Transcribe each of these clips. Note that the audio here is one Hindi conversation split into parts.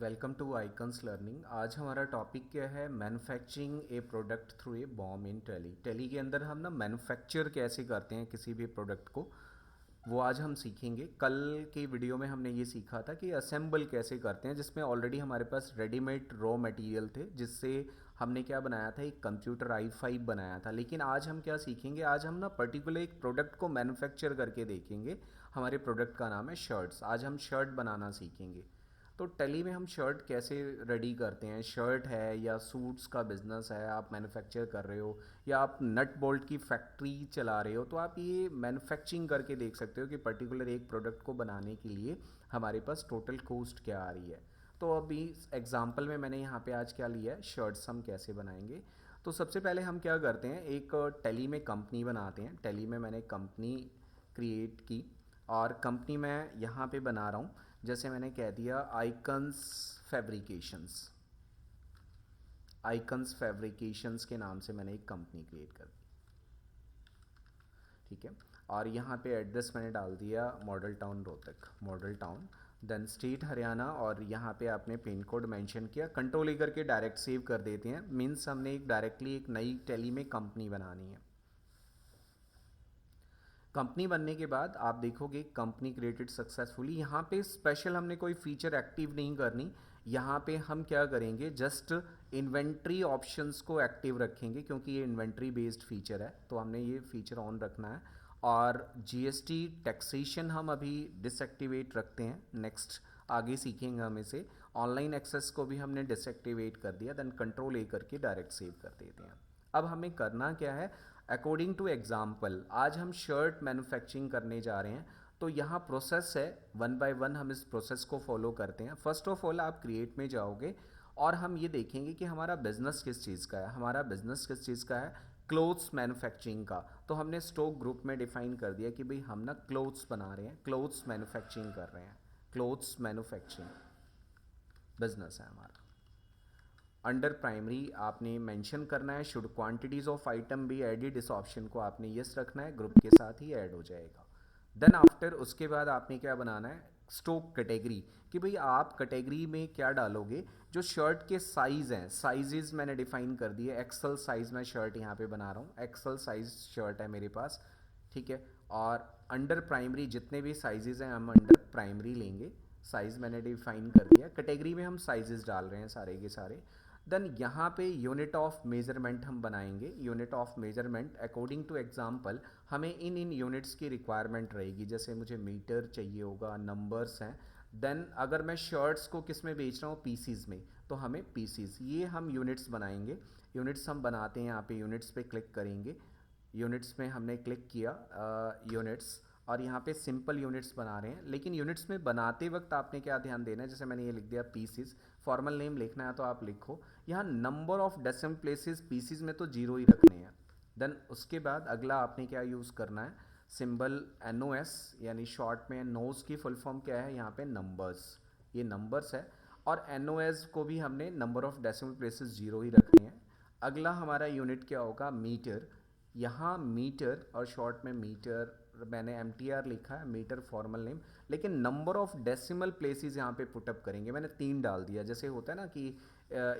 Welcome to icons learning. आज हमारा टॉपिक क्या है? Manufacturing a product through a BOM in Tally. Tally के अंदर हम ना मैन्युफैक्चर कैसे करते हैं किसी भी प्रोडक्ट को, वो आज हम सीखेंगे। कल की वीडियो में हमने ये सीखा था कि असेंबल कैसे करते हैं, जिसमें ऑलरेडी हमारे पास रेडीमेड रॉ मटेरियल थे, जिससे हमने क्या बनाया था, एक कंप्यूटर i5 बनाया था। लेकिन आज हम क्या सीखेंगे, आज हम ना पर्टिकुलर एक प्रोडक्ट को मैन्युफैक्चर करके देखेंगे। हमारे प्रोडक्ट का नाम है शर्ट्स। आज हम शर्ट बनाना सीखेंगे। तो टैली में हम शर्ट कैसे रेडी करते हैं, शर्ट है या सूट्स का बिजनेस है, आप मैन्युफैक्चर कर रहे हो या आप नट बोल्ट की फैक्ट्री चला रहे हो, तो आप ये मैन्युफैक्चरिंग करके देख सकते हो कि पर्टिकुलर एक प्रोडक्ट को बनाने के लिए हमारे पास टोटल कॉस्ट क्या आ रही है। तो अभी एग्जांपल में मैंने यहाँ पे आज क्या लिया है, शर्ट्स हम कैसे बनाएंगे। तो सबसे पहले हम क्या करते हैं, एक टैली में कंपनी बनाते हैं। टैली में मैंने कंपनी क्रिएट की और कंपनी मैं यहाँ पे बना रहा हूँ। जैसे मैंने कह दिया आइकन्स फैब्रिकेशंस। आइकन्स फैब्रिकेशंस के नाम से मैंने एक कंपनी क्रिएट कर दी, ठीक है। और यहाँ पे एड्रेस मैंने डाल दिया model town Rohtak, model town, then state Haryana, और यहाँ पे आपने पिन कोड मेंशन किया। कंट्रोल ए करके डायरेक्ट सेव कर देते हैं। मीन्स हमने एक डायरेक्टली एक नई टैली में कंपनी बनानी है। कंपनी बनने के बाद आप देखोगे कंपनी क्रिएटेड सक्सेसफुली। यहाँ पे स्पेशल हमने कोई फीचर एक्टिव नहीं करनी। यहाँ पे हम क्या करेंगे, जस्ट इन्वेंट्री ऑप्शंस को एक्टिव रखेंगे, क्योंकि ये इन्वेंट्री बेस्ड फीचर है, तो हमने ये फीचर ऑन रखना है। और जीएसटी टैक्सेशन हम अभी डिसएक्टिवेट रखते हैं। नेक्स्ट आगे सीखेंगे हम इसे। ऑनलाइन एक्सेस को भी हमने डिसएक्टिवेट कर दिया। देन कंट्रोल ए करके डायरेक्ट सेव कर देते हैं। अब हमें करना क्या है, अकॉर्डिंग टू एग्जाम्पल आज हम शर्ट मैन्युफैक्चरिंग करने जा रहे हैं। तो यहाँ प्रोसेस है, वन बाय वन हम इस प्रोसेस को फॉलो करते हैं। फर्स्ट ऑफ ऑल आप क्रिएट में जाओगे और हम ये देखेंगे कि हमारा बिजनेस किस चीज़ का है। हमारा बिजनेस किस चीज़ का है, क्लोथ्स मैन्युफैक्चरिंग का। तो हमने स्टॉक ग्रुप में डिफाइन कर दिया कि भाई हम ना क्लोथ्स बना रहे हैं, क्लोथ्स मैन्युफैक्चरिंग कर रहे हैं, क्लोथ्स मैन्युफैक्चरिंग बिजनेस है हमारा। अंडर प्राइमरी आपने मेंशन करना है, शुड क्वांटिटीज ऑफ आइटम भी एडिड, इस ऑप्शन को आपने यस रखना है, ग्रुप के साथ ही ऐड हो जाएगा। देन आफ्टर उसके बाद आपने क्या बनाना है, स्टॉक कैटेगरी, कि भाई आप कैटेगरी में क्या डालोगे। जो शर्ट के साइज हैं, साइजेस मैंने डिफाइन कर दिए। एक्सल साइज में शर्ट यहाँ पे बना रहा हूँ, एक्सल साइज शर्ट है मेरे पास, ठीक है। और अंडर प्राइमरी जितने भी साइजेस हैं हम अंडर प्राइमरी लेंगे। साइज मैंने डिफाइन कर दिया, कैटेगरी में हम साइजेस डाल रहे हैं सारे के सारे। देन यहाँ पे यूनिट ऑफ मेजरमेंट हम बनाएंगे। Unit of measurement according two example हमें इन यूनिट्स की रिक्वायरमेंट रहेगी। जैसे मुझे मीटर चाहिए होगा, नंबर्स हैं। देन अगर मैं शर्ट्स को किस में बेच रहा हूँ, पीसीज में, तो हमें पीसीज, ये हम यूनिट्स बनाएंगे। यूनिट्स हम बनाते हैं, यहाँ पे यूनिट्स पे क्लिक करेंगे। यूनिट्स में हमने क्लिक किया, यूनिट्स, और यहाँ पे सिंपल यूनिट्स बना रहे हैं। लेकिन यूनिट्स में बनाते वक्त आपने क्या ध्यान देना है, जैसे मैंने ये लिख दिया पीसीज, फॉर्मल नेम लिखना है तो आप लिखो। यहाँ number of decimal places pieces में तो जीरो ही रखने हैं। देन उसके बाद अगला आपने क्या यूज़ करना है, सिंबल NOS, यानी शॉर्ट में नोज की फुल फॉर्म क्या है, यहाँ पे नंबर्स, ये नंबर्स है। और NOS को भी हमने number of decimal places zero ही रखने हैं। अगला हमारा यूनिट क्या होगा, मीटर। यहाँ मीटर और शॉर्ट में मीटर, मैंने MTR लिखा है, मीटर फॉर्मल नेम। लेकिन नंबर ऑफ डेसिमल प्लेसेस यहाँ पे पुटअप करेंगे, मैंने 3 डाल दिया। जैसे होता है ना कि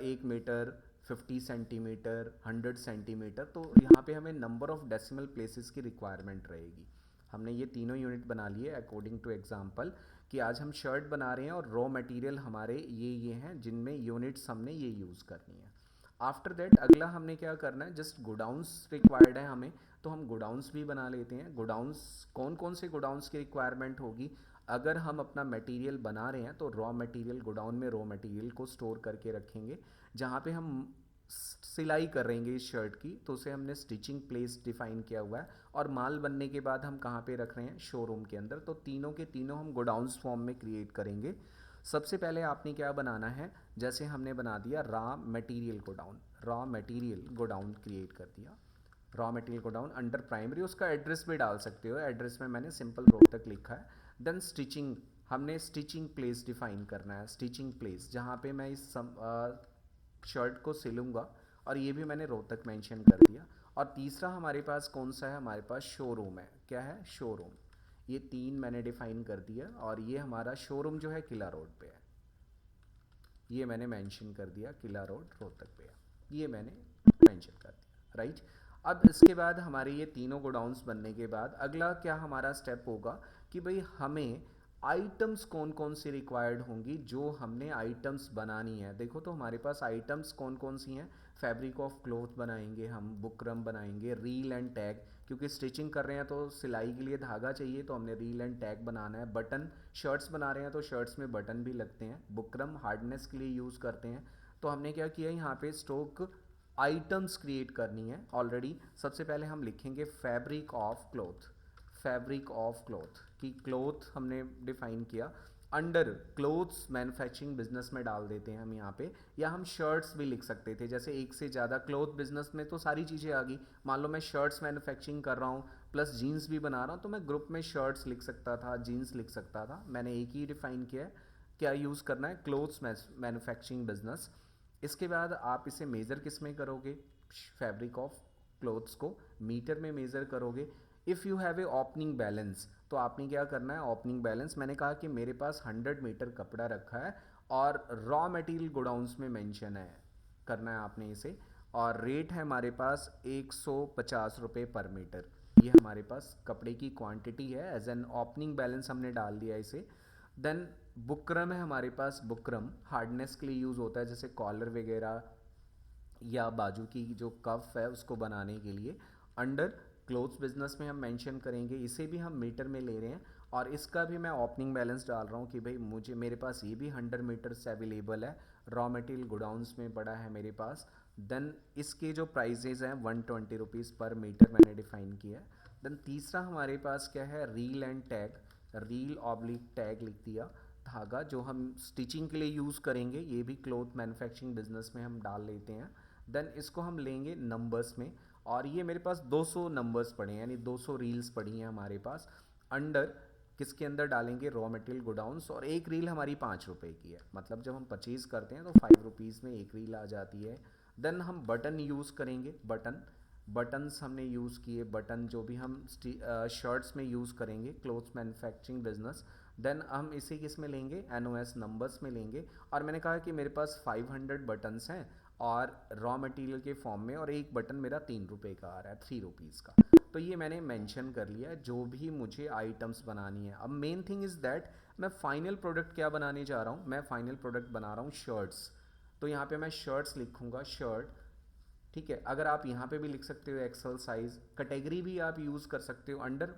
1 मीटर, 50 सेंटीमीटर, 100 सेंटीमीटर, तो यहाँ पे हमें नंबर ऑफ डेसिमल प्लेसेस की रिक्वायरमेंट रहेगी। हमने ये तीनों यूनिट बना लिए अकॉर्डिंग टू एग्जाम्पल, कि आज हम शर्ट बना रहे हैं और रॉ मटेरियल हमारे ये हैं जिनमें यूनिट्स हमने ये यूज़ करनी है। आफ्टर दैट अगला हमने क्या करना है, जस्ट गोडाउंस रिक्वायर्ड है हमें, तो हम गोडाउंस भी बना लेते हैं। गोडाउंस कौन कौन से गोडाउंस की रिक्वायरमेंट होगी, अगर हम अपना मटेरियल बना रहे हैं तो रॉ मटेरियल गोडाउन में रॉ मटेरियल को स्टोर करके रखेंगे। जहाँ पे हम सिलाई कर रहेंगे इस शर्ट की, तो उसे हमने स्टिचिंग प्लेस डिफाइन किया हुआ है। और माल बनने के बाद हम कहाँ पे रख रहे हैं, शोरूम के अंदर। तो तीनों के तीनों हम गोडाउंस फॉर्म में क्रिएट करेंगे। सबसे पहले आपने क्या बनाना है, जैसे हमने बना दिया raw material godown, raw material godown create कर दिया। Raw material godown under primary, उसका एड्रेस भी डाल सकते हो, एड्रेस में मैंने सिंपल रोहतक लिखा है। देन स्टिचिंग, हमने स्टिचिंग प्लेस डिफाइन करना है, स्टिचिंग प्लेस जहाँ पे मैं इस शर्ट को सिलूँगा, और ये भी मैंने रोहतक मेंशन कर दिया। और तीसरा हमारे पास कौन सा है, हमारे पास शोरूम है। क्या है, शोरूम। ये 3 मैंने डिफाइन कर दिया, और ये हमारा शोरूम जो है किला रोड पे है। ये मैंने मेंशन कर दिया, किला रोड रोहतक पे, ये मैंने मेंशन कर दिया, राइट। अब इसके बाद हमारे ये तीनों गोडाउंस बनने के बाद अगला क्या हमारा स्टेप होगा कि भाई हमें आइटम्स कौन कौन सी रिक्वायर्ड होंगी जो हमने आइटम्स बनानी है। देखो तो हमारे पास आइटम्स कौन कौन सी हैं, फैब्रिक ऑफ क्लॉथ बनाएंगे हम, बुकरम बनाएंगे, रील एंड टैग, क्योंकि स्टिचिंग कर रहे हैं तो सिलाई के लिए धागा चाहिए, तो हमने रील एंड टैग बनाना है। बटन, शर्ट्स बना रहे हैं तो शर्ट्स में बटन भी लगते हैं। बुकरम हार्डनेस के लिए यूज़ करते हैं। तो हमने क्या किया, यहाँ पे स्टॉक आइटम्स क्रिएट करनी है ऑलरेडी। सबसे पहले हम लिखेंगे fabric of cloth, fabric of cloth की क्लॉथ हमने डिफाइन किया। अंडर क्लोथ्स मैन्युफैक्चरिंग बिजनेस में डाल देते हैं हम यहाँ पे, या हम शर्ट्स भी लिख सकते थे, जैसे एक से ज़्यादा क्लोथ बिजनेस में तो सारी चीज़ें आ गई। मान लो मैं शर्ट्स मैन्युफैक्चरिंग कर रहा हूँ प्लस जीन्स भी बना रहा हूँ, तो मैं ग्रुप में शर्ट्स लिख सकता था, जीन्स लिख सकता था। मैंने एक ही डिफाइन किया है, क्या यूज़ करना है, क्लोथ्स मैन्युफैक्चरिंग बिजनेस। इसके बाद आप इसे मेज़र किस में करोगे, फैब्रिक ऑफ क्लोथ्स को मीटर में मेज़र करोगे। If you have a opening balance, तो आपने क्या करना है, ओपनिंग बैलेंस मैंने कहा कि मेरे पास 100 मीटर कपड़ा रखा है और रॉ मटेरियल गोडाउंस में मेंशन है, करना है आपने इसे। और रेट है हमारे पास 150 रुपये पर मीटर, ये हमारे पास कपड़े की क्वांटिटी है। एज एन ओपनिंग बैलेंस हमने डाल दिया इसे। देन बुकरम है हमारे पास, बुकरम हार्डनेस के लिए यूज़ होता है, जैसे कॉलर वगैरह या बाजू की जो कफ है उसको बनाने के लिए। अंडर क्लोथ्स बिजनेस में हम मेंशन करेंगे, इसे भी हम मीटर में ले रहे हैं। और इसका भी मैं ओपनिंग बैलेंस डाल रहा हूँ कि भाई मुझे, मेरे पास ये भी 100 मीटर से अवेलेबल है, रॉ मटेरियल गोडाउंस में पड़ा है मेरे पास। देन इसके जो प्राइजेज हैं 120 रुपीज़ पर मीटर मैंने डिफाइन किया है। देन तीसरा हमारे पास क्या है, reel and tag, reel oblique tag लिख दिया, धागा जो हम स्टिचिंग के लिए यूज़ करेंगे, ये भी क्लोथ मैन्युफैक्चरिंग बिजनेस में हम डाल लेते हैं। देन इसको हम लेंगे नंबर्स में, और ये मेरे पास 200 नंबर्स पड़े हैं, यानी 200 रील्स पड़ी हैं हमारे पास। अंडर किसके अंदर डालेंगे, रॉ मटेरियल गोडाउंस। और एक रील हमारी 5 रुपये की है, मतलब जब हम परचेज़ करते हैं तो 5 रुपीज़ में एक रील आ जाती है। देन हम बटन यूज़ करेंगे, बटन, बटन्स हमने यूज़ किए, बटन जो भी हम शर्ट्स में यूज़ करेंगे, क्लोथ्स मैन्युफैक्चरिंग बिजनेस। देन हम इसे किस में लेंगे, NOS नंबर्स में लेंगे। और मैंने कहा कि मेरे पास 500 बटन्स हैं और रॉ मटेरियल के फॉर्म में, और एक बटन मेरा 3 रुपये का आ रहा है, 3 रुपीज़ का। तो ये मैंने मेंशन कर लिया है जो भी मुझे आइटम्स बनानी है। अब मेन थिंग इज़ दैट मैं फाइनल प्रोडक्ट क्या बनाने जा रहा हूँ, मैं फाइनल प्रोडक्ट बना रहा हूँ शर्ट्स। तो यहाँ पे मैं शर्ट्स लिखूँगा, शर्ट, ठीक है। अगर आप यहाँ पे भी लिख सकते हो एक्सल साइज, कैटेगरी भी आप यूज़ कर सकते हो, under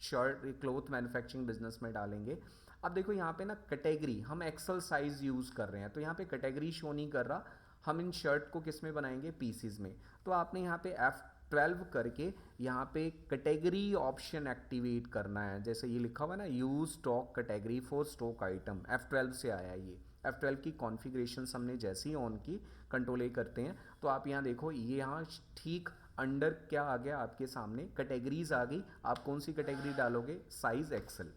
shirt cloth manufacturing business में डालेंगे। अब देखो यहाँ पे ना कैटेगरी हम एक्सल साइज यूज़ कर रहे हैं, तो यहाँ पे कैटेगरी शो नहीं कर रहा। हम इन शर्ट को किस में बनाएंगे, पीसीज में। तो आपने यहाँ पे F12 करके यहाँ पे कैटेगरी ऑप्शन एक्टिवेट करना है, जैसे ये लिखा हुआ है ना, use stock category for stock item, F12 से आया है ये। F12 की कॉन्फ़िगरेशन हमने जैसे ही ऑन की, कंट्रोल ए करते हैं तो आप यहाँ देखो, ये यहाँ ठीक अंडर क्या आ गया आपके सामने, कैटेगरीज आ गई। आप कौन सी कैटेगरी डालोगे, साइज एक्सल,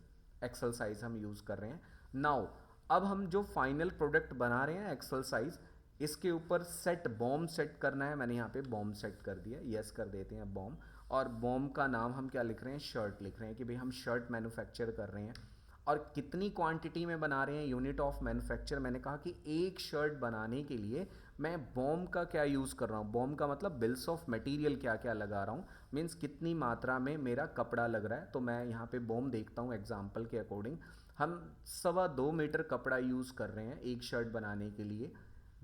एक्सल साइज हम यूज़ कर रहे हैं। नाउ अब हम जो फाइनल प्रोडक्ट बना रहे हैं एक्सल साइज, इसके ऊपर सेट बॉम सेट करना है। मैंने यहाँ पे बॉम सेट कर दिया, यस कर देते हैं बॉम। और बॉम का नाम हम क्या लिख रहे हैं, शर्ट लिख रहे हैं कि भाई हम शर्ट मैन्युफैक्चर कर रहे हैं। और कितनी क्वांटिटी में बना रहे हैं, यूनिट ऑफ मैन्युफैक्चर, मैंने कहा कि एक शर्ट बनाने के लिए मैं बॉम का क्या यूज़ कर रहा हूँ, बॉम का मतलब बिल्स ऑफ मटेरियल क्या क्या लगा रहा हूँ, मीन्स कितनी मात्रा में मेरा कपड़ा लग रहा है। तो मैं यहाँ पे बॉम देखता हूँ एग्जाम्पल के अकॉर्डिंग। हम 2.25 मीटर कपड़ा यूज़ कर रहे हैं एक शर्ट बनाने के लिए।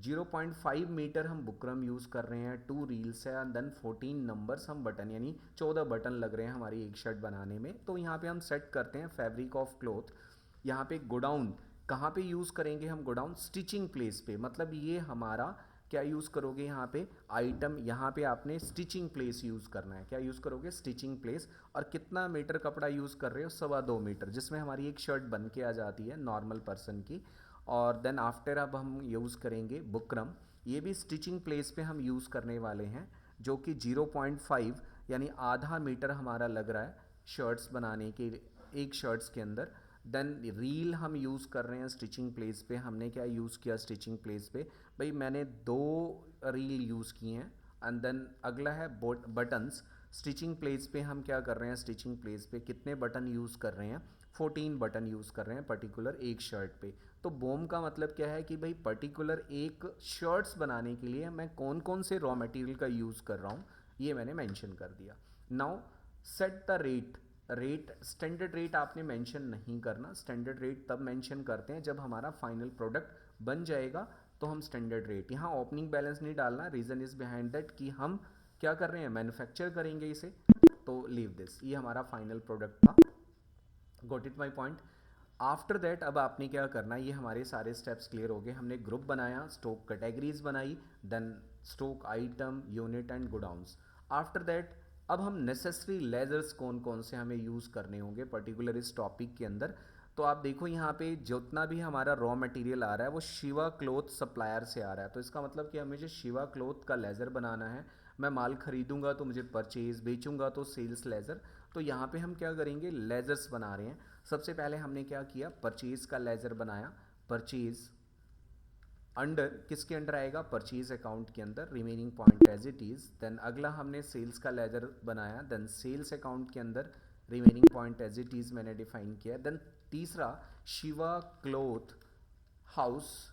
0.5 मीटर हम बुकरम यूज़ कर रहे हैं, 2 रील्स है, देन 14 नंबर्स हम बटन, यानी 14 बटन लग रहे हैं हमारी एक शर्ट बनाने में। तो यहाँ पे हम सेट करते हैं फैब्रिक ऑफ क्लॉथ। यहाँ पे गोडाउन कहाँ पे यूज़ करेंगे हम, गोडाउन स्टिचिंग प्लेस पे, मतलब ये हमारा क्या यूज़ करोगे यहाँ पे आइटम, यहाँ पे आपने स्टिचिंग प्लेस यूज़ करना है। क्या यूज़ करोगे, स्टिचिंग प्लेस। और कितना मीटर कपड़ा यूज़ कर रहे हो, 2.25 मीटर, जिसमें हमारी एक शर्ट बन के आ जाती है नॉर्मल पर्सन की। और देन आफ्टर अब हम यूज़ करेंगे बुकरम, ये भी स्टिचिंग प्लेस पे हम यूज़ करने वाले हैं, जो कि 0.5 यानी आधा मीटर हमारा लग रहा है शर्ट्स बनाने के, एक शर्ट्स के अंदर। देन रील हम यूज़ कर रहे हैं स्टिचिंग प्लेस पे। हमने क्या यूज़ किया स्टिचिंग प्लेस पे, भाई मैंने 2 रील यूज़ किए हैं। एंड देन अगला है बटन्स, स्टिचिंग प्लेस पे हम क्या कर रहे हैं, स्टिचिंग प्लेस पे कितने बटन यूज़ कर रहे हैं, 14 बटन यूज़ कर रहे हैं पर्टिकुलर एक शर्ट पे। तो बोम का मतलब क्या है कि भाई पर्टिकुलर एक शर्ट्स बनाने के लिए मैं कौन कौन से रॉ मटेरियल का यूज़ कर रहा हूँ ये मैंने मेंशन कर दिया। Now set the rate. Rate standard rate आपने मेंशन नहीं करना। स्टैंडर्ड रेट तब मेंशन करते हैं जब हमारा फाइनल प्रोडक्ट बन जाएगा तो हम स्टैंडर्ड रेट, यहाँ ओपनिंग बैलेंस नहीं डालना। रीज़न इज़ बिहाइंड दैट कि हम क्या कर रहे हैं, मैन्युफैक्चर करेंगे इसे, तो लीव दिस। ये हमारा फाइनल प्रोडक्ट था। Got it my point. After that अब आपने क्या करना है, ये हमारे सारे स्टेप्स क्लियर हो गए। हमने ग्रुप बनाया, स्टॉक कैटेगरीज बनाई, then stock item, unit and godowns. After that अब हम नेसेसरी लेजर्स कौन कौन से हमें यूज़ करने होंगे पर्टिकुलर इस टॉपिक के अंदर। तो आप देखो यहाँ पे जितना भी हमारा रॉ मटेरियल आ रहा है वो शिवा क्लोथ सप्लायर से आ रहा है। तो इसका मतलब कि मुझे शिवा क्लोथ का लेज़र बनाना है। मैं माल खरीदूंगा तो मुझे परचेज, बेचूंगा तो सेल्स लेज़र। तो यहाँ पे हम क्या करेंगे, लेज़र्स बना रहे हैं। सबसे पहले हमने क्या किया, परचेज का लेज़र बनाया। परचेज अंडर किसके अंडर आएगा, परचेज अकाउंट के अंदर, remaining point as it is. Then अगला हमने सेल्स का लेज़र बनाया, देन सेल्स अकाउंट के अंदर remaining point as it is मैंने डिफाइन किया। देन तीसरा शिवा क्लोथ हाउस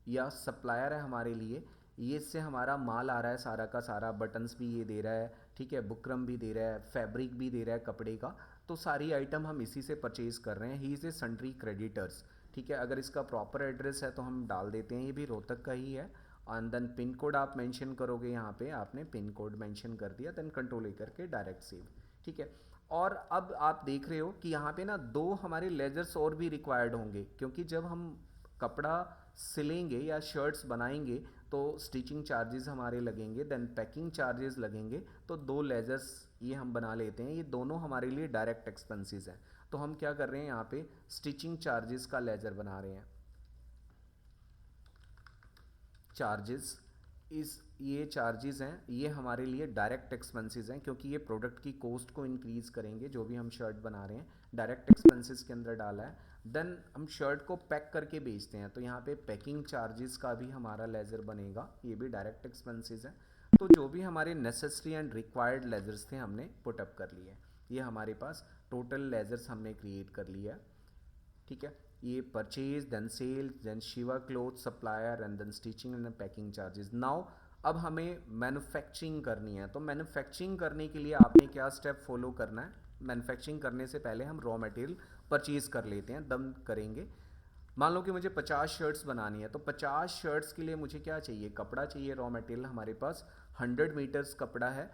या सप्लायर है हमारे लिए, ये इससे हमारा माल आ रहा है सारा का सारा, बटन्स भी ये दे रहा है, ठीक है, बुकरम भी दे रहा है, फैब्रिक भी दे रहा है कपड़े का। तो सारी आइटम हम इसी से परचेज कर रहे हैं। He is a sundry creditors, ठीक है। अगर इसका प्रॉपर एड्रेस है तो हम डाल देते हैं, ये भी रोहतक का ही है। एंड देन पिन कोड आप मेंशन करोगे, यहाँ पे आपने पिन कोड मेंशन कर दिया, देन कंट्रोल करके डायरेक्ट सेव, ठीक है। और अब आप देख रहे हो कि यहाँ पे ना दो हमारे लेजर्स और भी रिक्वायर्ड होंगे, क्योंकि जब हम कपड़ा सिलेंगे या शर्ट्स बनाएंगे तो स्टिचिंग चार्जेस हमारे लगेंगे, देन पैकिंग चार्जेस लगेंगे। तो दो लेजर्स ये हम बना लेते हैं, ये दोनों हमारे लिए डायरेक्ट एक्सपेंसेस हैं। तो हम क्या कर रहे हैं, यहाँ पे स्टिचिंग चार्जेस का लेजर बना रहे हैं। चार्जेस इस ये चार्जेस हैं, ये हमारे लिए डायरेक्ट एक्सपेंसेस हैं, क्योंकि ये प्रोडक्ट की कॉस्ट को इंक्रीज़ करेंगे। जो भी हम शर्ट बना रहे हैं डायरेक्ट एक्सपेंसेस के अंदर डाला है। देन हम शर्ट को पैक करके बेचते हैं, तो यहाँ पे पैकिंग चार्जेस का भी हमारा लेजर बनेगा, ये भी डायरेक्ट एक्सपेंसेस है। तो जो भी हमारे नेसेसरी एंड रिक्वायर्ड लेजर्स थे हमने पुटअप कर लिए। ये हमारे पास टोटल लेजर्स हमने क्रिएट कर लिया, ठीक है। ये purchase, then sale, then Shiva cloth supplier and then stitching and packing charges. Now अब हमें मैन्युफैक्चरिंग करनी है। तो मैन्युफैक्चरिंग करने के लिए आपने क्या स्टेप फॉलो करना है, मैन्युफैक्चरिंग करने से पहले हम रॉ मटेरियल परचेज कर लेते हैं, दम करेंगे। मान लो कि मुझे 50 शर्ट्स बनानी है, तो 50 शर्ट्स के लिए मुझे क्या चाहिए, कपड़ा चाहिए। रॉ मटेरियल हमारे पास 100 मीटर्स कपड़ा है।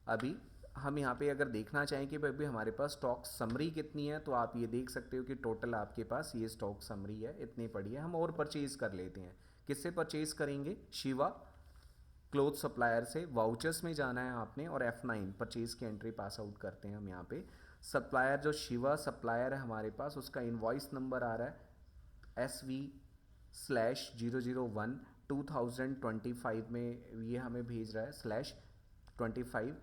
अभी हम यहाँ पे अगर देखना चाहें कि भाई हमारे पास स्टॉक समरी कितनी है, तो आप ये देख सकते हो कि टोटल आपके पास ये स्टॉक समरी है, इतनी पड़ी है। हम और परचेज कर लेते हैं। किससे परचेज करेंगे, शिवा क्लोथ सप्लायर से। वाउचर्स में जाना है आपने और F9 परचेज की एंट्री पास आउट करते हैं हम यहाँ पे। सप्लायर जो शिवा सप्लायर है हमारे पास, उसका इनवॉइस नंबर आ रहा है SV/001 2025 में, ये हमें भेज रहा है /25।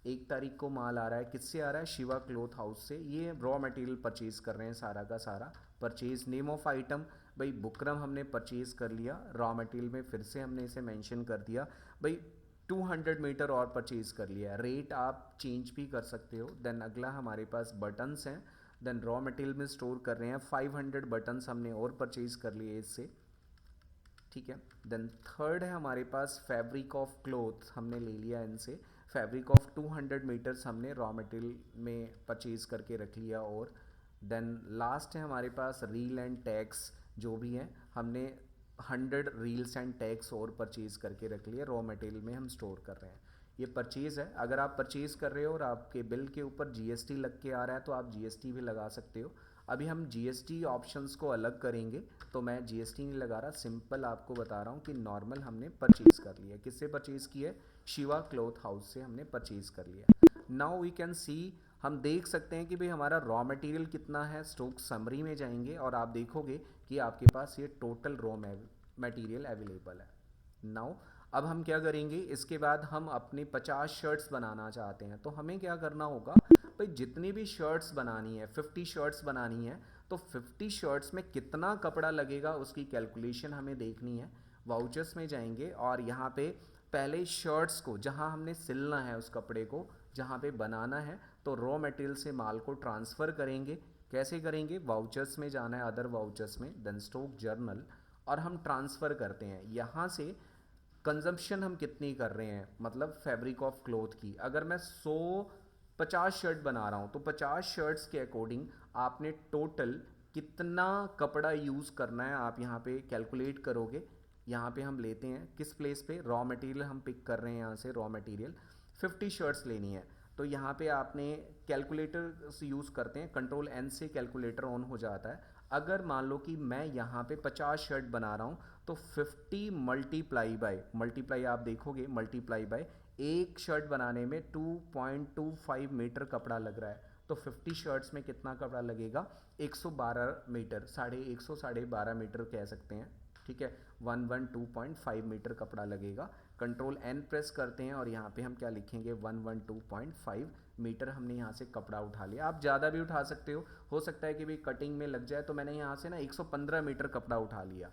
1 तारीख को माल आ रहा है, किससे आ रहा है, शिवा क्लोथ हाउस से। ये रॉ मटेरियल परचेज कर रहे हैं सारा का सारा। परचेज नेम ऑफ आइटम, भाई बुकरम हमने परचेज कर लिया। रॉ मटेरियल में फिर से हमने इसे मेंशन कर दिया, भाई 200 मीटर और परचेज कर लिया। रेट आप चेंज भी कर सकते हो। देन अगला हमारे पास बटन्स हैं। देन रॉ मटेरियल में स्टोर कर रहे हैं 500 बटन्स हमने और परचेज कर लिए इससे, ठीक है। देन थर्ड है हमारे पास फैब्रिक ऑफ क्लोथ, हमने ले लिया इनसे। फैब्रिक ऑफ 200 मीटर्स हमने रॉ मटेरियल में परचेज करके रख लिया। और देन लास्ट है हमारे पास रील एंड टैग्स, जो भी हैं हमने 100 रील्स एंड टैग्स और परचेज करके रख लिए, रॉ मटेरियल में हम स्टोर कर रहे हैं। ये परचेज़ है। अगर आप परचेज कर रहे हो और आपके बिल के ऊपर जीएसटी लग के आ रहा है तो आप जीएसटी भी लगा सकते हो। अभी हम जीएसटी ऑप्शंस को अलग करेंगे, तो मैं जीएसटी नहीं लगा रहा, सिंपल आपको बता रहा हूँ कि नॉर्मल हमने परचेज़ कर लिया। किससे परचेज़ किया है, शिवा क्लोथ हाउस से हमने परचेज़ कर लिया। नाउ वी कैन सी, हम देख सकते हैं कि भाई हमारा रॉ मटेरियल कितना है। स्टॉक समरी में जाएंगे और आप देखोगे कि आपके पास ये टोटल रॉ मटेरियल अवेलेबल है। नाउ अब हम क्या करेंगे, इसके बाद हम अपने 50 शर्ट्स बनाना चाहते हैं। तो हमें क्या करना होगा, भाई जितनी भी शर्ट्स बनानी है, 50 शर्ट्स बनानी है, तो 50 शर्ट्स में कितना कपड़ा लगेगा उसकी कैलकुलेशन हमें देखनी है। वाउचर्स में जाएंगे और यहाँ पे पहले शर्ट्स को, जहाँ हमने सिलना है उस कपड़े को, जहाँ पे बनाना है, तो रॉ मटेरियल से माल को ट्रांसफ़र करेंगे। कैसे करेंगे, वाउचर्स में जाना है, अदर वाउचर्स में, देन स्टॉक जर्नल, और हम ट्रांसफ़र करते हैं यहाँ से। कंजम्पशन हम कितनी कर रहे हैं, मतलब फैब्रिक ऑफ क्लॉथ की, अगर मैं 50 शर्ट बना रहा हूँ तो 50 शर्ट्स के अकॉर्डिंग आपने टोटल कितना कपड़ा यूज़ करना है आप यहाँ पे कैलकुलेट करोगे। यहाँ पे हम लेते हैं किस प्लेस पे, रॉ मटेरियल हम पिक कर रहे हैं यहाँ से, रॉ मटेरियल 50 शर्ट्स लेनी है, तो यहाँ पे आपने कैलकुलेटर यूज़ करते हैं, कंट्रोल एन से कैलकुलेटर ऑन हो जाता है। अगर मान लो कि मैं यहाँ पे 50 शर्ट बना रहा हूँ तो 50 मल्टीप्लाई आप देखोगे, मल्टीप्लाई बाय, एक शर्ट बनाने में 2.25 मीटर कपड़ा लग रहा है, तो 50 शर्ट्स में कितना कपड़ा लगेगा, 112 मीटर, 150 मीटर कह सकते हैं, ठीक है, 112.5 मीटर कपड़ा लगेगा। कंट्रोल एन प्रेस करते हैं और यहाँ पे हम क्या लिखेंगे, 112.5 मीटर हमने यहाँ से कपड़ा उठा लिया। आप ज़्यादा भी उठा सकते हो सकता है कि भाई कटिंग में लग जाए, तो मैंने यहाँ से ना 115 मीटर कपड़ा उठा लिया,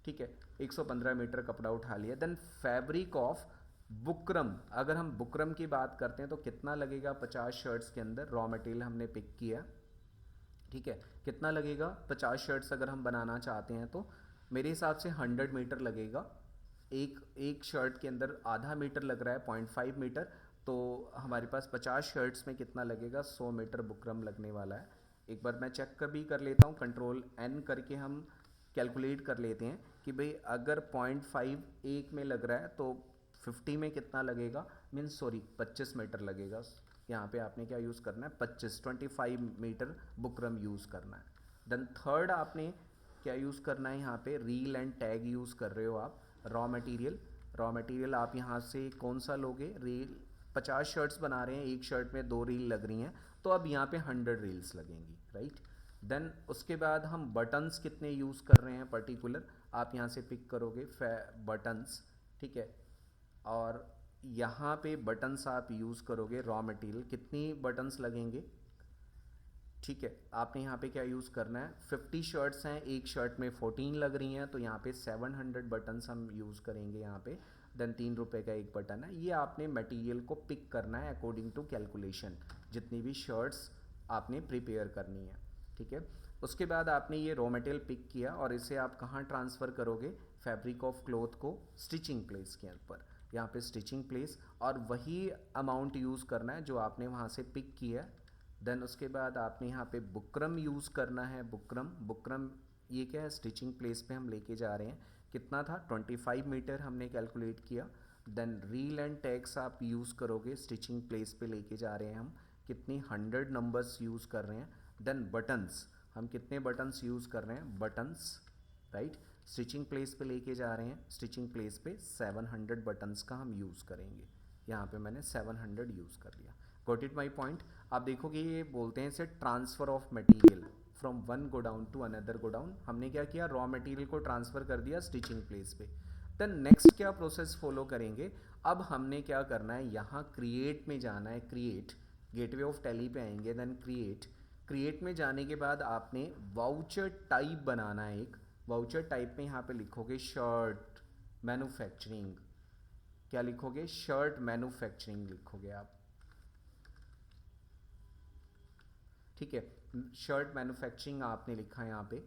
ठीक है, 115 मीटर कपड़ा उठा लिया। देन फैब्रिक ऑफ बुकरम, अगर हम बुकरम की बात करते हैं तो कितना लगेगा 50 शर्ट्स के अंदर, रॉ मटेरियल हमने पिक किया, ठीक है, कितना लगेगा 50 शर्ट्स अगर हम बनाना चाहते हैं तो मेरे हिसाब से 100 मीटर लगेगा। एक शर्ट के अंदर आधा मीटर लग रहा है, 0.5 मीटर, तो हमारे पास 50 शर्ट्स में कितना लगेगा, 100 मीटर बुकरम लगने वाला है। एक बार मैं चेक कर भी कर लेता हूँ, कंट्रोल एन करके हम कैलकुलेट कर लेते हैं कि भाई अगर 0.5 एक में लग रहा है तो 50 में कितना लगेगा, मीन्स सॉरी 25 मीटर लगेगा। यहाँ पे आपने क्या यूज़ करना है, 25 मीटर बुकरम यूज़ करना है। देन थर्ड आपने क्या यूज़ करना है, यहाँ पे रील एंड टैग यूज़ कर रहे हो आप। रॉ मटेरियल आप यहाँ से कौन सा लोगे, रील, 50 शर्ट्स बना रहे हैं, एक शर्ट में 2 रील लग रही हैं, तो अब यहाँ पे 100 रील्स लगेंगी, राइट। देन उसके बाद हम बटन्स कितने यूज़ कर रहे हैं पर्टिकुलर, आप यहाँ से पिक करोगे बटन्स, ठीक है, और यहाँ पे बटन्स आप यूज़ करोगे, रॉ मटेरियल कितनी बटन्स लगेंगे, ठीक है, आपने यहाँ पे क्या यूज़ करना है, 50 शर्ट्स हैं, एक शर्ट में 14 लग रही हैं, तो यहाँ पे 700 बटन्स हम यूज़ करेंगे यहाँ पे। देन 3 रुपये का एक बटन है, ये आपने मटेरियल को पिक करना है अकॉर्डिंग टू कैलकुलेशन, जितनी भी शर्ट्स आपने प्रिपेयर करनी है, ठीक है। उसके बाद आपने ये रॉ मटेरियल पिक किया और इसे आप कहाँ ट्रांसफ़र करोगे, फैब्रिक ऑफ क्लॉथ को स्टिचिंग प्लेस के ऊपर, यहाँ पे स्टिचिंग प्लेस, और वही अमाउंट यूज़ करना है जो आपने वहाँ से पिक किया है। देन उसके बाद आपने यहाँ पे बुकरम यूज़ करना है, बुकरम ये क्या है, स्टिचिंग प्लेस पे हम लेके जा रहे हैं, कितना था 25 मीटर हमने कैलकुलेट किया। देन रील एंड टैग्स आप यूज़ करोगे, स्टिचिंग प्लेस पे लेके जा रहे हैं हम, कितनी 100 नंबर्स यूज़ कर रहे हैं। देन बटन्स, हम कितने बटन्स यूज़ कर रहे हैं, बटन्स, राइट, स्टिचिंग प्लेस पे लेके जा रहे हैं, स्टिचिंग प्लेस पे 700 बटन्स का हम यूज़ करेंगे, यहाँ पे मैंने 700 यूज़ कर लिया। Got it my point. आप देखोगे ये बोलते हैं इसे transfer of material from one godown to another godown. हमने क्या किया, रॉ मटेरियल को ट्रांसफ़र कर दिया स्टिचिंग प्लेस पे। देन नेक्स्ट क्या प्रोसेस फॉलो करेंगे, अब हमने क्या करना है, यहाँ क्रिएट में जाना है, क्रिएट, गेटवे ऑफ टैली पे आएंगे, देन क्रिएट में जाने के बाद आपने वाउचर टाइप बनाना है, एक वाउचर टाइप में यहाँ पे लिखोगे शर्ट मैन्युफैक्चरिंग, क्या लिखोगे, शर्ट मैन्युफैक्चरिंग लिखोगे आप, ठीक है, शर्ट मैन्युफैक्चरिंग आपने लिखा है यहाँ पे।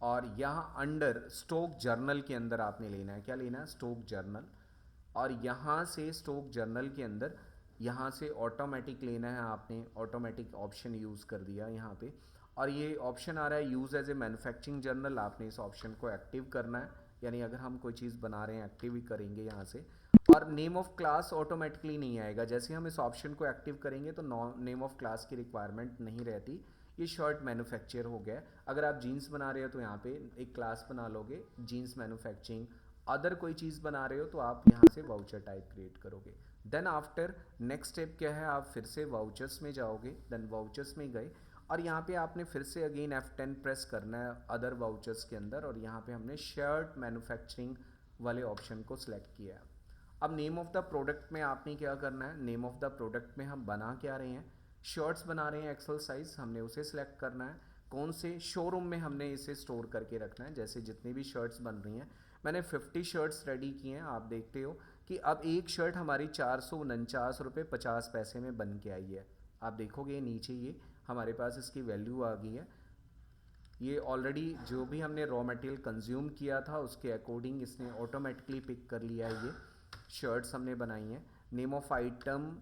और यहाँ अंडर स्टॉक जर्नल के अंदर आपने लेना है, क्या लेना है, स्टॉक जर्नल, और यहाँ से स्टॉक जर्नल के अंदर यहाँ से ऑटोमेटिक लेना है आपने, ऑटोमेटिक ऑप्शन यूज़ कर दिया यहाँ पे, और ये ऑप्शन आ रहा है use as a manufacturing journal, आपने इस ऑप्शन को एक्टिव करना है, यानी अगर हम कोई चीज़ बना रहे हैं एक्टिव ही करेंगे यहाँ से। और नेम ऑफ क्लास ऑटोमेटिकली नहीं आएगा, जैसे हम इस ऑप्शन को एक्टिव करेंगे तो नेम ऑफ क्लास की रिक्वायरमेंट नहीं रहती। ये शर्ट मैन्युफैक्चर हो गया। अगर आप जीन्स बना रहे हो तो यहाँ पे एक क्लास बना लोगे, जीन्स मैन्युफैक्चरिंग। अदर कोई चीज़ बना रहे हो तो आप यहाँ से वाउचर टाइप क्रिएट करोगे। देन आफ्टर नेक्स्ट स्टेप क्या है, आप फिर से वाउचर्स में जाओगे, देन वाउचर्स में गए और यहाँ पे आपने फिर से अगेन F10 प्रेस करना है अदर वाउचर्स के अंदर, और यहाँ पे हमने शर्ट मैन्युफैक्चरिंग वाले ऑप्शन को सिलेक्ट किया है। अब नेम ऑफ द प्रोडक्ट में आपने क्या करना है, नेम ऑफ द प्रोडक्ट में हम बना क्या रहे हैं, शर्ट्स बना रहे हैं एक्सल साइज, हमने उसे सिलेक्ट करना है। कौन से शोरूम में हमने इसे स्टोर करके रखना है, जैसे जितनी भी शर्ट्स बन रही हैं, मैंने 50 शर्ट्स रेडी की हैं। आप देखते हो कि अब एक शर्ट हमारी 449 रुपये 50 पैसे में बन के आई है। आप देखोगे नीचे ये हमारे पास इसकी वैल्यू आ गई है। ये ऑलरेडी जो भी हमने रॉ मटेरियल कंज्यूम किया था उसके अकॉर्डिंग इसने ऑटोमेटिकली पिक कर लिया है। ये शर्ट्स हमने बनाई हैं। नेम ऑफ आइटम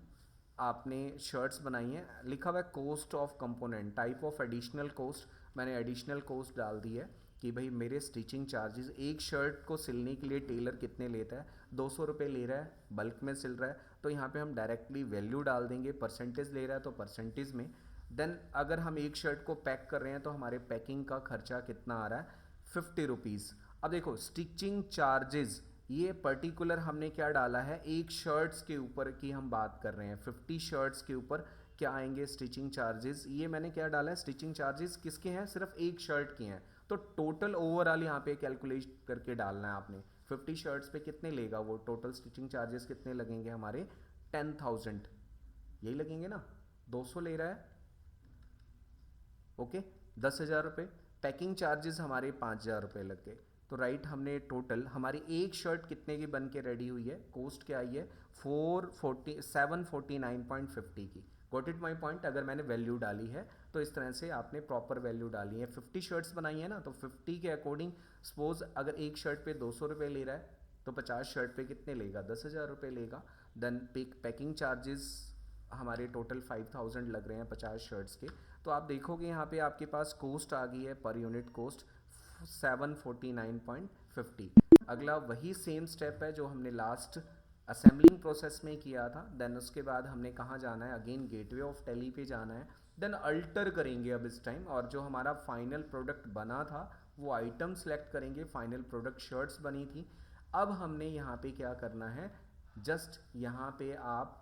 आपने शर्ट्स बनाई हैं, लिखा हुआ है cost of component, type of additional cost, मैंने एडिशनल कॉस्ट डाल दी है कि भाई मेरे स्टिचिंग चार्जेस, एक शर्ट को सिलने के लिए टेलर कितने लेता है, 200 रुपये ले रहा है, बल्क में सिल रहा है, तो यहाँ पे हम डायरेक्टली वैल्यू डाल देंगे। परसेंटेज ले रहा है तो परसेंटेज में। देन अगर हम एक शर्ट को पैक कर रहे हैं तो हमारे पैकिंग का खर्चा कितना आ रहा है, 50 रुपीज़। अब देखो स्टिचिंग चार्जेस, ये पर्टिकुलर हमने क्या डाला है, एक शर्ट्स के ऊपर की हम बात कर रहे हैं, 50 शर्ट्स के ऊपर क्या आएंगे स्टिचिंग चार्जेस, ये मैंने क्या डाला है, स्टिचिंग चार्जेस किसके हैं, सिर्फ एक शर्ट के हैं। तो टोटल ओवरऑल यहाँ पे कैलकुलेट करके डालना है आपने, 50 शर्ट्स पे कितने लेगा वो, टोटल स्टिचिंग चार्जेस कितने लगेंगे हमारे, 10,000 यही लगेंगे ना, 200 ले रहा है, ओके 10,000 रुपये। पैकिंग चार्जेस हमारे 5,000 रुपये लग गए। तो राइट हमने टोटल हमारी एक शर्ट कितने की बन के रेडी हुई है, कॉस्ट क्या आई है 749.50 की। Got it my point. अगर मैंने वैल्यू डाली है तो इस तरह से आपने प्रॉपर वैल्यू डाली है। 50 शर्ट्स बनाई है ना, तो 50 के अकॉर्डिंग सपोज अगर एक शर्ट पे 200 रुपये ले रहा है तो 50 शर्ट पे कितने लेगा, 10,000 रुपये लेगा। देन पैकिंग चार्जेस हमारे टोटल 5,000 लग रहे हैं 50 शर्ट्स के। तो आप देखोगे यहाँ पे आपके पास कॉस्ट आ गई है पर यूनिट कॉस्ट 749.50। अगला वही सेम स्टेप है जो हमने लास्ट असेंबलिंग प्रोसेस में किया था। देन उसके बाद हमने कहाँ जाना है, अगेन गेटवे ऑफ टैली पे जाना है। देन अल्टर करेंगे अब इस टाइम, और जो हमारा फाइनल प्रोडक्ट बना था वो आइटम सेलेक्ट करेंगे। फाइनल प्रोडक्ट शर्ट्स बनी थी। अब हमने यहाँ पे क्या करना है, जस्ट यहाँ पे आप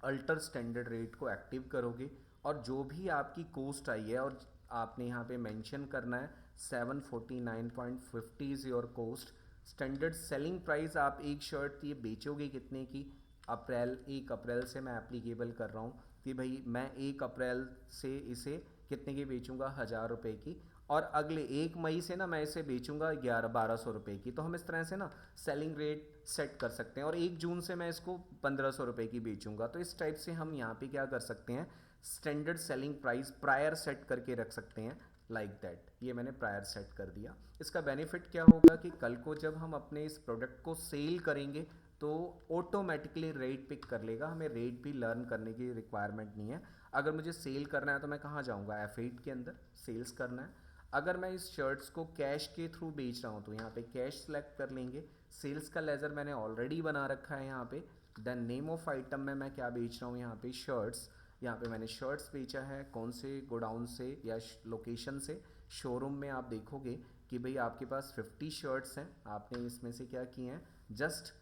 अल्टर स्टैंडर्ड रेट को एक्टिव करोगे और जो भी आपकी कॉस्ट आई है और आपने यहाँ पे मेंशन करना है 749.50 is your cost. Standard selling price आप एक शर्ट ये बेचोगे कितने की, 1 अप्रैल से मैं एप्लीकेबल कर रहा हूँ कि भाई मैं 1 अप्रैल से इसे कितने की बेचूंगा, 1,000 रुपये की, और अगले 1 मई से ना मैं इसे बेचूंगा 1100-1200 रुपये की। तो हम इस तरह से ना सेलिंग रेट सेट कर सकते हैं, और 1 जून से मैं इसको 1,500 रुपये की बेचूंगा। तो इस टाइप से हम यहाँ पे क्या कर सकते हैं, standard selling price prior set करके रख सकते हैं, लाइक दैट। ये मैंने प्रायर सेट कर दिया। इसका बेनिफिट क्या होगा कि कल को जब हम अपने इस प्रोडक्ट को सेल करेंगे तो ऑटोमेटिकली रेट पिक कर लेगा, हमें रेट भी लर्न करने की रिक्वायरमेंट नहीं है। अगर मुझे सेल करना है तो मैं कहाँ जाऊँगा, F8 के अंदर सेल्स करना है। अगर मैं इस शर्ट्स को कैश के थ्रू बेच रहा हूँ तो यहाँ पे कैश सेलेक्ट कर लेंगे। सेल्स का लेजर मैंने ऑलरेडी बना रखा है यहाँ पे। देन नेम ऑफ आइटम में मैं क्या बेच रहा हूँ, यहाँ पे शर्ट्स। यहाँ पे मैंने शर्ट्स बेचा है, कौन से गोडाउन से या लोकेशन से, शोरूम में आप देखोगे कि भाई आपके पास 50 शर्ट्स हैं, आपने इसमें से क्या किए हैं, जस्ट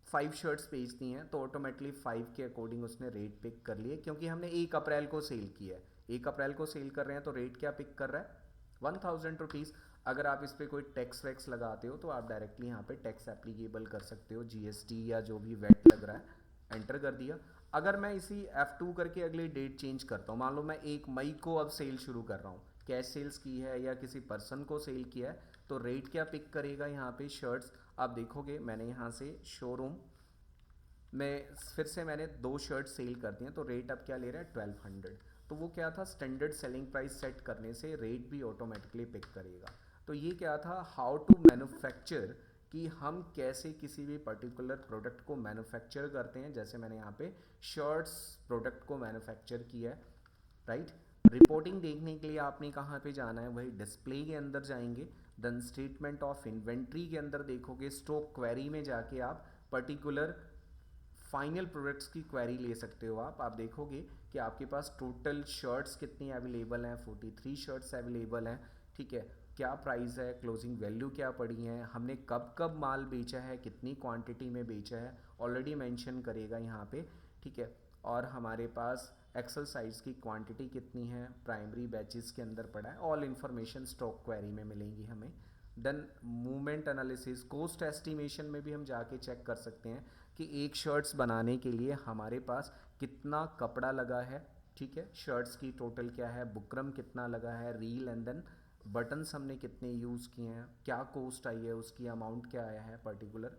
5 शर्ट्स बेच दी हैं, तो ऑटोमेटिकली 5 के अकॉर्डिंग उसने रेट पिक कर लिए, क्योंकि हमने 1 अप्रैल को सेल किया है। 1 अप्रैल को सेल कर रहे हैं तो रेट क्या पिक कर रहा है, 1,000 रुपीज़। अगर आप इस पर कोई टैक्स वैक्स लगाते हो तो आप डायरेक्टली यहाँ पे टैक्स एप्लीकेबल कर सकते हो, GST या जो भी वैट लग रहा है, एंटर कर दिया। अगर मैं इसी F2 करके अगली डेट चेंज करता हूँ, मान लो मैं 1 मई को अब सेल शुरू कर रहा हूँ, कैश सेल्स की है या किसी पर्सन को सेल किया है, तो रेट क्या पिक करेगा यहाँ पे, शर्ट्स। आप देखोगे मैंने यहाँ से शोरूम में फिर से मैंने 2 शर्ट सेल कर दिए, तो रेट अब क्या ले रहा है, 1200। तो वो क्या था, स्टैंडर्ड सेलिंग प्राइस सेट करने से रेट भी ऑटोमेटिकली पिक करेगा। तो ये क्या था, हाउ टू मैन्युफैक्चर, कि हम कैसे किसी भी पर्टिकुलर प्रोडक्ट को मैन्युफैक्चर करते हैं। जैसे मैंने यहाँ पे शर्ट्स प्रोडक्ट को मैन्युफैक्चर किया है, राइट। रिपोर्टिंग देखने के लिए आपने कहाँ पे जाना है, वही डिस्प्ले के अंदर जाएंगे। देन स्टेटमेंट ऑफ इन्वेंट्री के अंदर देखोगे, स्टॉक क्वेरी में जाके आप पर्टिकुलर फाइनल प्रोडक्ट्स की क्वेरी ले सकते हो। आप देखोगे कि आपके पास टोटल शर्ट्स कितनी अवेलेबल हैं, 43 शर्ट्स अवेलेबल हैं, ठीक है। क्या प्राइस है, क्लोजिंग वैल्यू क्या पड़ी है, हमने कब कब माल बेचा है, कितनी क्वांटिटी में बेचा है, ऑलरेडी मेंशन करेगा यहाँ पे, ठीक है। और हमारे पास एक्सेल साइज की क्वांटिटी कितनी है, प्राइमरी बैचेस के अंदर पड़ा है, ऑल इन्फॉर्मेशन स्टॉक क्वेरी में मिलेंगी हमें। Then movement analysis, cost estimation में भी हम जाके चेक कर सकते हैं कि एक शर्ट्स बनाने के लिए हमारे पास कितना कपड़ा लगा है, ठीक है। शर्ट्स की टोटल क्या है, बुकरम कितना लगा है, रील एंड देन बटन्स हमने कितने यूज़ किए हैं, क्या कॉस्ट आई है, उसकी अमाउंट क्या आया है पर्टिकुलर,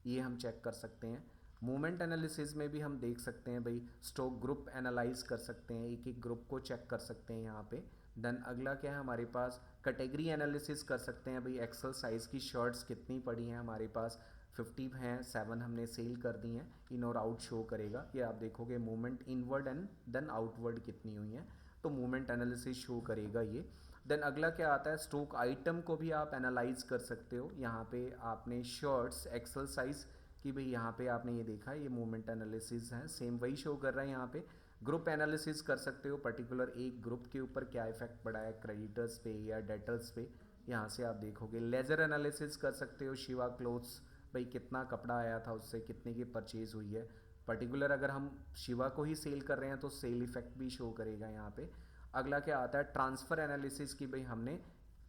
ये हम चेक कर सकते हैं। मूवमेंट एनालिसिस में भी हम देख सकते हैं भाई, स्टॉक ग्रुप एनालाइज कर सकते हैं, एक एक ग्रुप को चेक कर सकते हैं यहाँ पे। देन अगला क्या है हमारे पास, कैटेगरी एनालिसिस कर सकते हैं भाई, एक्सेल साइज़ की शर्ट्स कितनी पड़ी हैं हमारे पास, 50 हैं, 7 हमने सेल कर दी हैं, इन और आउट शो करेगा। ये आप देखोगे movement inward and then outward कितनी हुई हैं, तो मूवमेंट एनालिसिस शो करेगा ये। देन अगला क्या आता है, स्टॉक आइटम को भी आप एनालाइज कर सकते हो। यहाँ पे आपने शर्ट्स एक्सेल साइज कि भाई यहाँ पे आपने ये देखा है, ये मूवमेंट एनालिसिस है, सेम वही शो कर रहा है यहाँ पे। ग्रुप एनालिसिस कर सकते हो, पर्टिकुलर एक ग्रुप के ऊपर क्या इफेक्ट पड़ा है, क्रेडिटर्स पे या डेटर्स पे, यहाँ से आप देखोगे। लेजर एनालिसिस कर सकते हो, शिवा क्लोथ्स भाई कितना कपड़ा आया था, उससे कितने की परचेज हुई है। पर्टिकुलर अगर हम शिवा को ही सेल कर रहे हैं तो सेल इफेक्ट भी शो करेगा यहाँ पे। अगला क्या आता है, ट्रांसफ़र एनालिसिस की भाई हमने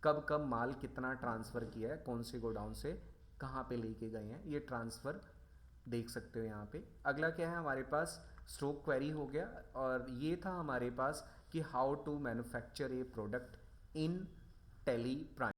कब कब माल कितना ट्रांसफ़र किया है, कौन से गोडाउन से कहाँ पे लेके गए हैं, ये ट्रांसफ़र देख सकते हो यहाँ पे। अगला क्या है हमारे पास, स्टॉक क्वेरी हो गया, और ये था हमारे पास कि how to manufacture a product in Tally prime.